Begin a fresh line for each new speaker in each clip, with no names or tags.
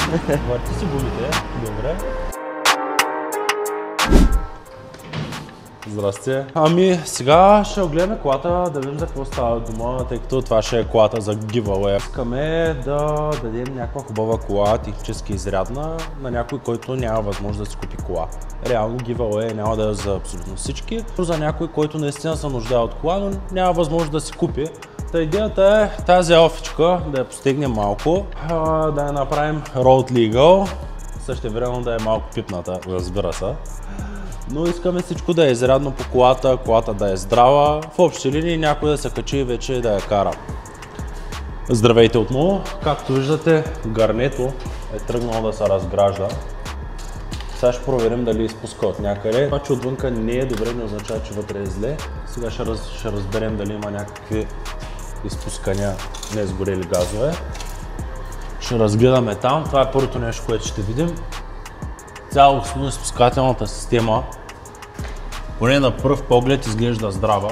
Върти си гумите. Добре. Здрасти. Ами сега ще огледаме колата, да видим за какво става дума, тъй като това ще е колата за giveaway. Искаме да дадем някаква хубава кола, технически изрядна, на някой, който няма възможност да си купи кола. Реално giveaway няма да е за абсолютно всички, но за някой, който наистина се нуждае от кола, но няма възможност да си купи. Та идеята е тази алфичка да я постигнем малко, да я направим road legal, същевременно да е малко пипната, разбира се. Но искаме всичко да е изрядно по колата, колата да е здрава, в общи линии някой да се качи и вече да я кара. Здравейте отново! Както виждате, гарнето е тръгнало да се разгражда. Сега ще проверим дали изпуска от някъде. Това, че отвънка не е добре, не означава, че вътре е зле. Сега ще разберем дали има някакви изпускания, не изгорели газове. Ще разгледаме там. Това е първото нещо, което ще видим. Цялостно изпускателната система, поне на пръв поглед, изглежда здрава.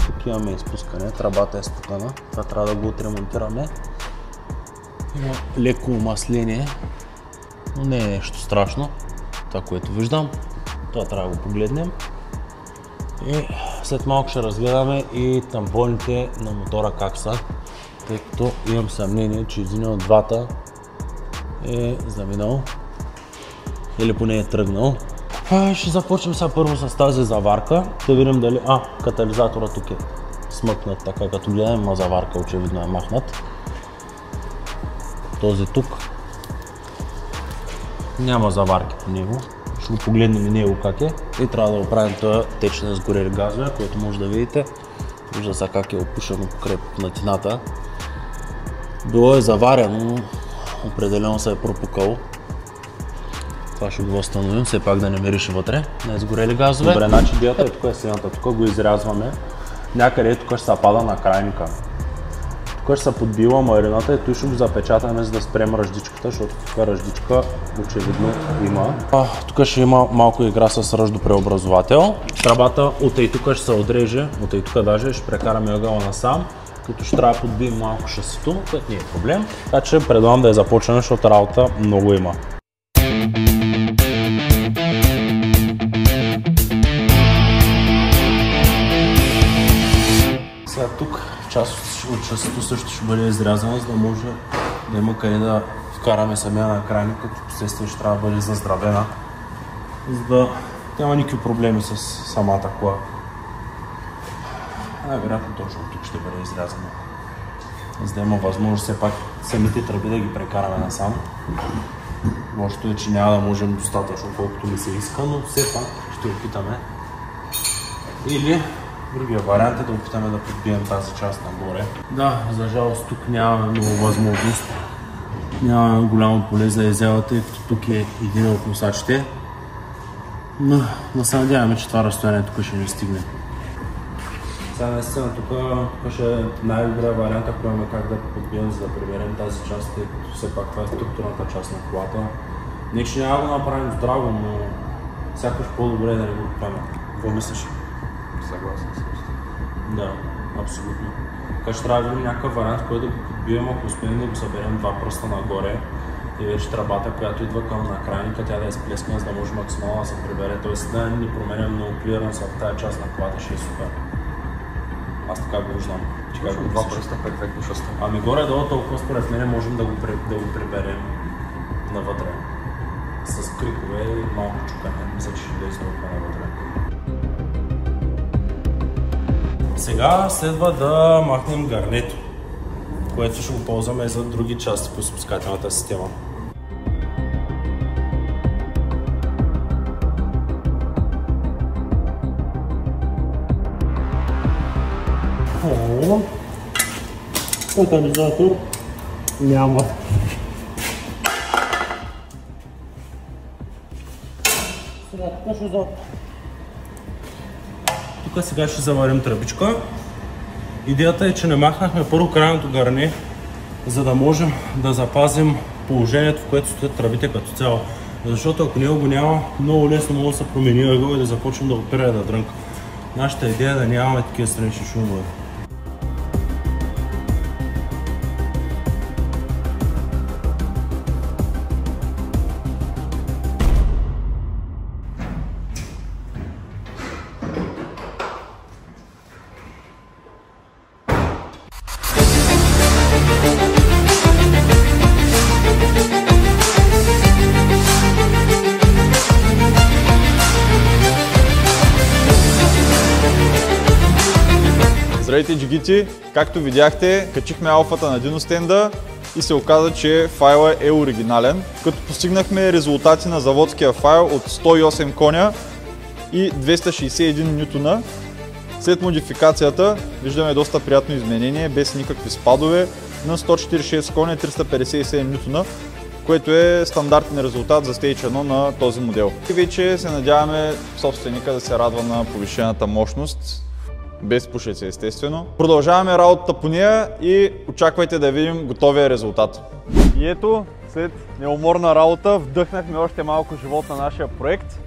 Тук имаме изпускане, тръбата е спукана, това трябва да го отремонтираме. Има леко омасление, но не е нещо страшно, това, което виждам. Това трябва да го погледнем. И след малко ще разгледаме и тампоните на мотора как са, тъй като имам съмнение, че един от двата е заминал. Или поне е тръгнал. Ще започнем сега първо с тази заварка, да видим дали... катализатора тук е смъкнат така, като гледаме, ма заварка очевидно е махнат. Този тук няма заварки по него. Ще го погледнем и него как е. И трябва да оправим този течен на сгорели газове, който може да видите. Вижда се как е опушено покрай пукнатината. Било е заварено, определено се е пропукало. Това ще го възстановим, все пак да не мирише вътре, не изгорели газове. Добре, значи идеята е тук е следната, тук го изрязваме. Някъде тук ще се пада на крайника. Тук ще се подбива марината и тук ще го запечатаме, за да спрем ръждичката, защото тук ръждичка очевидно има. Тук ще има малко игра с ръждопреобразовател. Тръбата от и тук ще се отреже, от и тук даже ще прекараме ъгъла насам, като ще трябва да подбием малко шасито, което не е проблем. Така че предлагам да я започнем, защото работа много има. Сега тук част от шасито също ще бъде изрязана, за да може да има къде да вкараме самия на крайника, като последствие ще трябва да бъде заздравена, за да няма никакви проблеми с самата кола. Вероятно точно тук ще бъде изрязана, за да има възможност все пак самите тръби да ги прекараме насам. Лошото е, че няма да можем достатъчно, колкото ми се иска, но все пак ще опитаме. Или другия вариант е да опитаме да подбием тази част нагоре. Да, за жалост тук няма много възможност. Няма голямо поле за езела, тъй като тук е един от носачите. Но да се надяваме, че това разстояние тук ще ни стигне. Сега наистина тук ще е най-добрия вариант, ако имаме как да подбием, за да приберем тази част, тъй като все пак това е структурната част на колата. Не че няма да го направим здраво, но сякаш по-добре да не го правим. Какво мислиш?
Съгласен съм.
Да, абсолютно. Така ще трябва да видим някакъв вариант, който да го подбием, ако успеем да го съберем два пръста нагоре и вече тръбата, която идва към накрайника, тя да е сплескана, за да може максимално да се прибере, т.е. да не променям много клиренс в тази част на колата, ще е супер. Аз така го виждам.
Два пръста перфектно ще стане.
Ами горе-долу толкова според мен можем да го приберем навътре. С крикове и малко чукане. Мисля, че ще влезем навътре. Сега следва да махнем гарнето, което ще го ползваме за други части по изпускателната система. Катализатор няма. Тук сега ще заварим тръбичка. Идеята е, че не махнахме първо крайното гърне, за да можем да запазим положението, в което стоят тръбите като цяло. Защото ако него го няма, много лесно може да се промени ъгъл и да започнем да опира да дрънка. Нашата идея е да нямаме такива странични шумове.
Здравейте, джигити! Както видяхте, качихме алфата на Диностенда и се оказа, че файла е оригинален, като постигнахме резултати на заводския файл от 108 коня и 261 нютона. След модификацията виждаме доста приятно изменение, без никакви спадове, на 146 коня и 357 нютона, което е стандартен резултат за Stage 1 на този модел. И вече се надяваме собственика да се радва на повишената мощност, без пушеца естествено. Продължаваме работата по нея и очаквайте да видим готовия резултат. И ето, след неуморна работа вдъхнахме още малко живот на нашия проект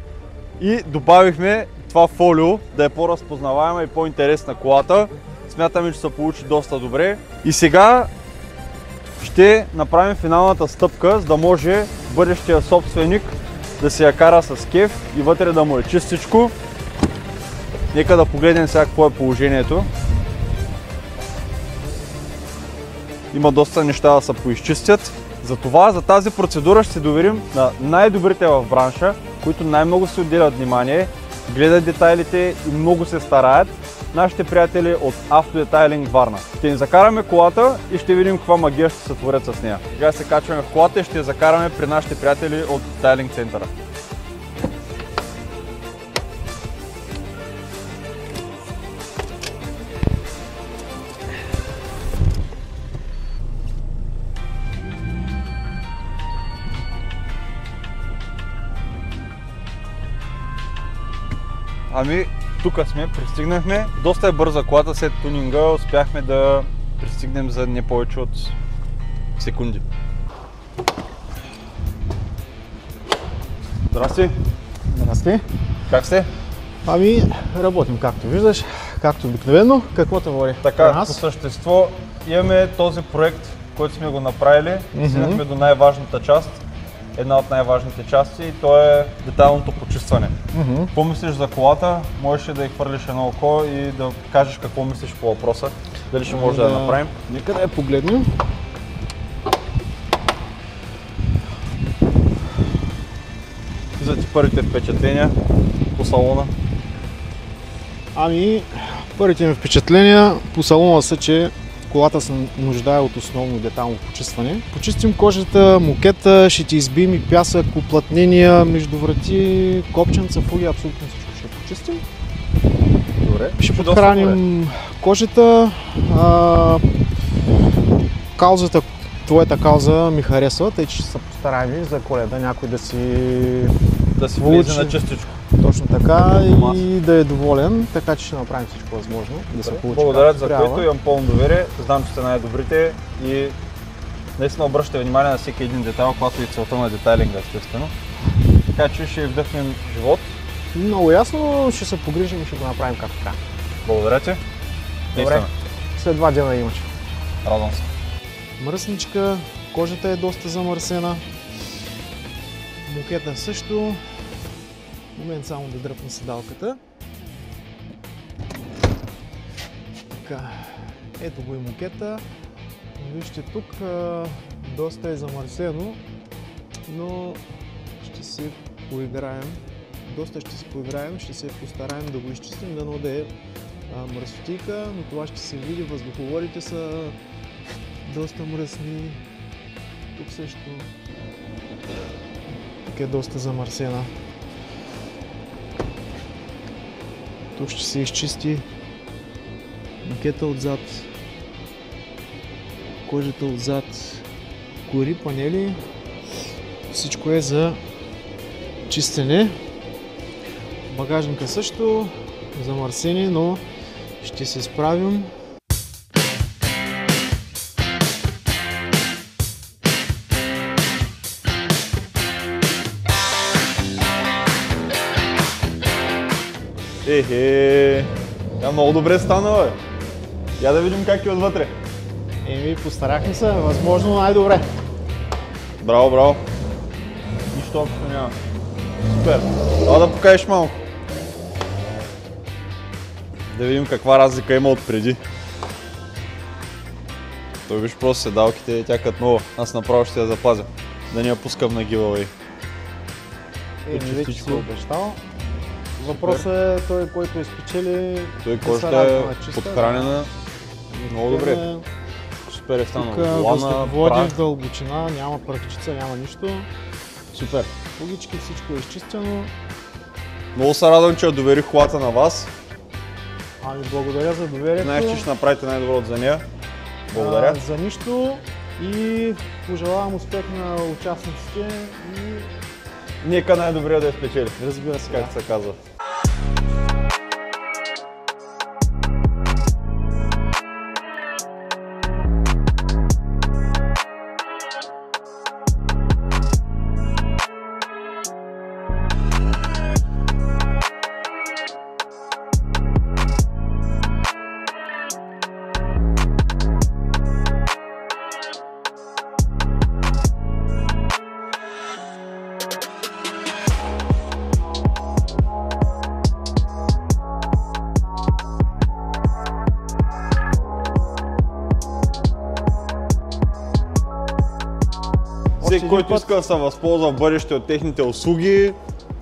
и добавихме това фолио да е по-разпознаваема и по-интересна колата. Смятаме, че се получи доста добре. И сега ще направим финалната стъпка, за да може бъдещия собственик да се я кара с кеф и вътре да му е чистичко. Нека да погледнем сега какво е положението. Има доста неща да се поизчистят. Затова за тази процедура ще се доверим на най-добрите в бранша, които най-много се отделят внимание, гледат детайлите и много се стараят. Нашите приятели от Автодетайлинг Варна. Ще им закараме колата и ще видим каква магия ще се творят с нея. Сега се качваме в колата и ще я закараме при нашите приятели от Детайлинг центъра. Ами, тук сме, пристигнахме. Доста е бърза колата, след тунинга успяхме да пристигнем за не повече от секунди. Здрасти!
Здрасти!
Как сте?
Ами, работим както виждаш, както обикновено. Какво те води?
Така, по същество имаме този проект, който сме го направили. Стигнахме до най-важната част. Една от най-важните части и то е детайлното почистване. Какво мислиш за колата? Можеш ли да й хвърлиш едно око и да кажеш какво мислиш по въпроса? Дали ще може да я направим?
Нека да я погледнем.
За ти първите впечатления по салона?
Ами, първите ми впечатления по салона са, че колата се нуждае от основно детайлно почистване. Почистим кожата, мокета, ще ти избием и пясък, уплътнения, между врати, копченца, фуги, абсолютно всичко ще почистим.
Добре.
Ще подхраним кожата. Каузата, твоята кауза ми харесва, тъй че ще се постараем за Коледа някой да си
влезе на чистичко.
Точно така и да е доволен, така че ще направим всичко възможно да се получи.
Благодаря за което, имам пълно доверие, знам, че сте най-добрите и наистина обръщате внимание на всеки един детайл, когато и целта на детайлинга естествено. Така че ще вдъхнем живот.
Много ясно, ще се погрижим и ще го направим както трябва.
Благодаря ти.
Добре, след 2 дена имаш.
Радвам се.
Мръсничка, кожата е доста замърсена. Мокета също. Момент само да дръпна седалката. Така, ето го и мокета. Вижте тук, доста е замърсено, но ще се поиграем. Доста ще се поиграем, ще се постараем да го изчистим, дано да е мръсотийка, но това ще се види. Въздуховодите са доста мръсни. Тук също. Тук е доста замърсена. Тук ще се изчисти макета отзад, кожата отзад, кори, панели. Всичко е за чистене. Багажника също замърсени, но ще се справим.
Тя много добре стана, бе. Я да видим как е отвътре.
Постарахме се, възможно най-добре.
Браво, браво. Нищо общо няма. Супер. Това да покажеш малко. Да видим каква разлика има от преди. Той виж просто седалките и тя като нова. Аз направо ще я запазя. Да не я пускам на giveaway.
Вече си обещал. Въпросът е той, който изпечели.
Той
да се
кожата
радва
е
на чиста.
подхранена. Много добре. Супер е
Тук
станало. Волана,
води в
прах.
дълбочина, няма пръхчица, няма нищо.
Супер.
Логички, всичко е изчистено.
Много се радвам, че я доверих колата на вас.
Ами благодаря за доверието.
Знаеш, че ще направите най-доброто за нея. Благодаря.
За нищо и пожелавам успех на участниците и
Нека най-добрия да я спечели.
разбира се.
Както се казва. Всеки, който иска да се възползва в бъдеще от техните услуги,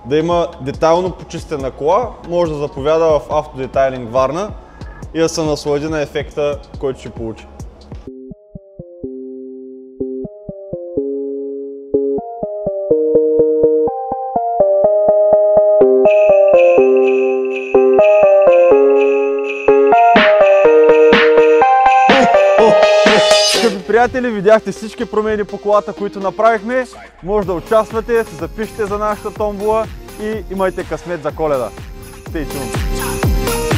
да има детайлно почистена кола, може да заповяда в Автодетайлинг Варна и да се наслади на ефекта, който ще получи. Скъпи приятели, видяхте всички промени по колата, които направихме. Може да участвате, се запишете за нашата томбола и имайте късмет за Коледа. Stay tuned!